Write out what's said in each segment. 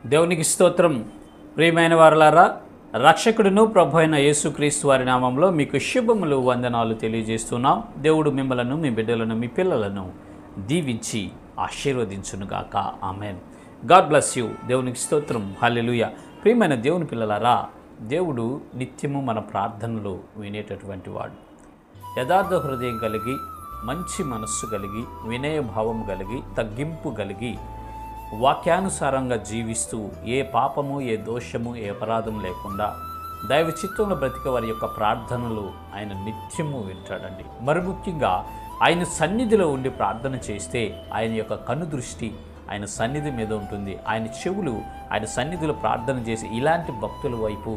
దేవునికి స్తోత్రం. ప్రియమైన వారలారా, రక్షకుడును ప్రభు అయిన యేసుక్రీస్తు వారి నామంలో మీకు శుభములు, వందనాలు తెలియజేస్తున్నాం. దేవుడు మిమ్మలను, మీ బిడ్డలను, మీ పిల్లలను దీవించి ఆశీర్వదించునుగాక. ఆమెన్. God bless you. దేవునికి స్తోత్రం. హల్లెలూయా. ప్రియమైన దేవుని పిల్లలారా, దేవుడు నిత్యము మన ప్రార్థనలు వినేటటువంటి వాడు. యథార్థ హృదయం కలిగి, మంచి మనస్సు కలిగి, వినయభావం కలిగి, తగ్గింపు కలిగి, వాక్యానుసారంగా జీవిస్తూ ఏ పాపము, ఏ దోషము, ఏ అపరాధం లేకుండా దైవ చిత్తంలో బ్రతికే వారి యొక్క ప్రార్థనలు ఆయన నిత్యము వింటాడండి. మరి ముఖ్యంగా ఆయన సన్నిధిలో ఉండి ప్రార్థన చేస్తే ఆయన యొక్క కనుదృష్టి ఆయన సన్నిధి మీద ఉంటుంది. ఆయన చెవులు ఆయన సన్నిధిలో ప్రార్థన చేసి ఇలాంటి భక్తుల వైపు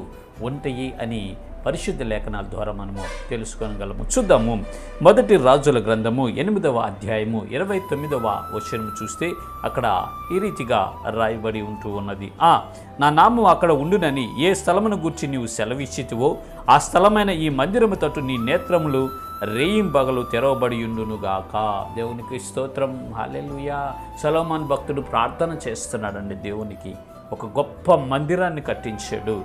ఉంటాయి అని పరిశుద్ధ లేఖనాల ద్వారా మనము తెలుసుకోగలము. చూద్దాము. మొదటి రాజుల గ్రంథము 8వ అధ్యాయము 29వ వచనము చూస్తే అక్కడ ఈ రీతిగా రాయబడి ఉంటూ ఉన్నది. నా నామం అక్కడ ఉండునని ఏ స్థలమును గూర్చి నీవు సెలవిచ్చితివో ఆ స్థలమైన ఈ మందిరము తట్టు నీ నేత్రములు రేయింబగలు తెరవబడి ఉండునుగాక. దేవునికి స్తోత్రం. హల్లెలూయా. సొలొమోను భక్తుడు ప్రార్థన చేస్తున్నాడండి. దేవునికి ఒక గొప్ప మందిరాన్ని కట్టించాడు.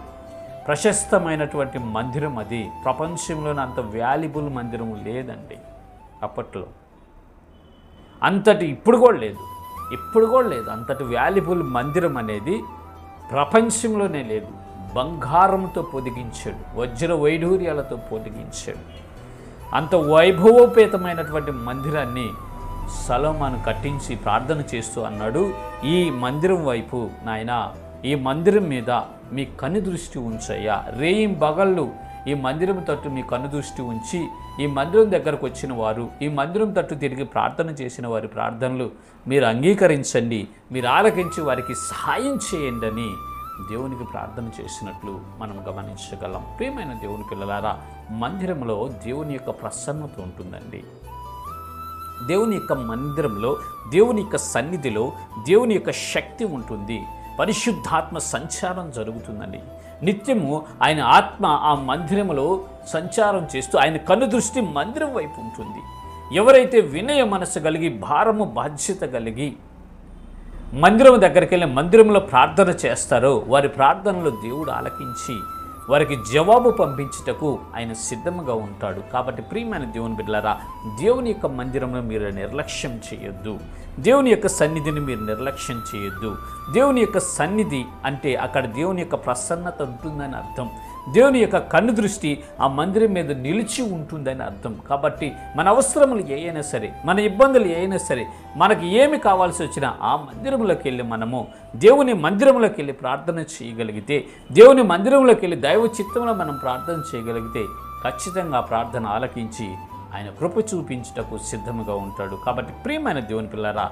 ప్రశస్తమైనటువంటి మందిరం. అది ప్రపంచంలోనే అంత వాల్యుబుల్ మందిరం లేదండి అప్పట్లో. అంతటి ఇప్పుడు కూడా లేదు అంతటి వాల్యుబుల్ మందిరం అనేది ప్రపంచంలోనే లేదు. బంగారంతో పొదిగించాడు, వజ్ర వైఢూర్యాలతో పొదిగించాడు. అంత వైభవోపేతమైనటువంటి మందిరాన్ని సొలొమోను కట్టించి ప్రార్థన చేస్తూ అన్నాడు, ఈ మందిరం వైపు నాయనా, ఈ మందిరం మీద మీ కనుదృష్టి ఉంచయ్యా. రేయింబగళ్ళు ఈ మందిరం తట్టు మీ కనుదృష్టి ఉంచి ఈ మందిరం దగ్గరకు వచ్చిన వారు, ఈ మందిరం తట్టు తిరిగి ప్రార్థన చేసిన వారి ప్రార్థనలు మీరు అంగీకరించండి, మీరు ఆలకించి వారికి సహాయం చేయండి అని దేవునికి ప్రార్థన చేసినట్లు మనం గమనించగలం. ప్రియమైన దేవుని పిల్లలారా, మందిరంలో దేవుని యొక్క ప్రసన్నత ఉంటుందండి. దేవుని యొక్క మందిరంలో, దేవుని యొక్క సన్నిధిలో దేవుని యొక్క శక్తి ఉంటుంది. పరిశుద్ధాత్మ సంచారం జరుగుతుందండి. నిత్యము ఆయన ఆత్మ ఆ మందిరములో సంచారం చేస్తూ ఆయన కనుదృష్టి మందిరం వైపు ఉంటుంది. ఎవరైతే వినయ మనసు కలిగి, భారము బాధ్యత కలిగి మందిరం దగ్గరికి వెళ్ళి మందిరంలో ప్రార్థన చేస్తారో వారి ప్రార్థనలో దేవుడు ఆలకించి వారికి జవాబు పంపించుటకు ఆయన సిద్ధంగా ఉంటాడు. కాబట్టి ప్రియమైన దేవుని బిడ్డలారా, దేవుని యొక్క మందిరంలో మీరు నిర్లక్ష్యం చేయొద్దు. దేవుని యొక్క సన్నిధిని మీరు నిర్లక్ష్యం చేయొద్దు. దేవుని యొక్క సన్నిధి అంటే అక్కడ దేవుని యొక్క ప్రసన్నత ఉంటుందని అర్థం. దేవుని యొక్క కన్ను దృష్టి ఆ మందిరం మీద నిలిచి ఉంటుందని అర్థం. కాబట్టి మన అవసరములు ఏ అయినా సరే, మన ఇబ్బందులు ఏ అయినా సరే, మనకి ఏమి కావాల్సి వచ్చినా ఆ మందిరంలోకి వెళ్ళి మనము దేవుని మందిరంలోకి వెళ్ళి ప్రార్థన చేయగలిగితే, దేవుని మందిరంలోకి వెళ్ళి దైవ చిత్తంలో మనం ప్రార్థన చేయగలిగితే ఖచ్చితంగా ఆ ప్రార్థన ఆలకించి ఆయన కృప చూపించుటకు సిద్ధముగా ఉంటాడు. కాబట్టి ప్రియమైన దేవుని పిల్లరా,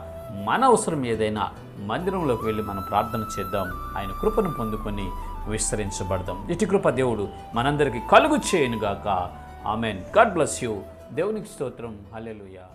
మన అవసరం ఏదైనా మందిరంలోకి వెళ్ళి మనం ప్రార్థన చేద్దాం. ఆయన కృపను పొందుకొని విస్తరించబడదాం. ఇటు కృప దేవుడు మనందరికీ కలుగు చేయనుగాక. ఆమెన్. God bless you. దేవునికి స్తోత్రం. హల్లెలూయా.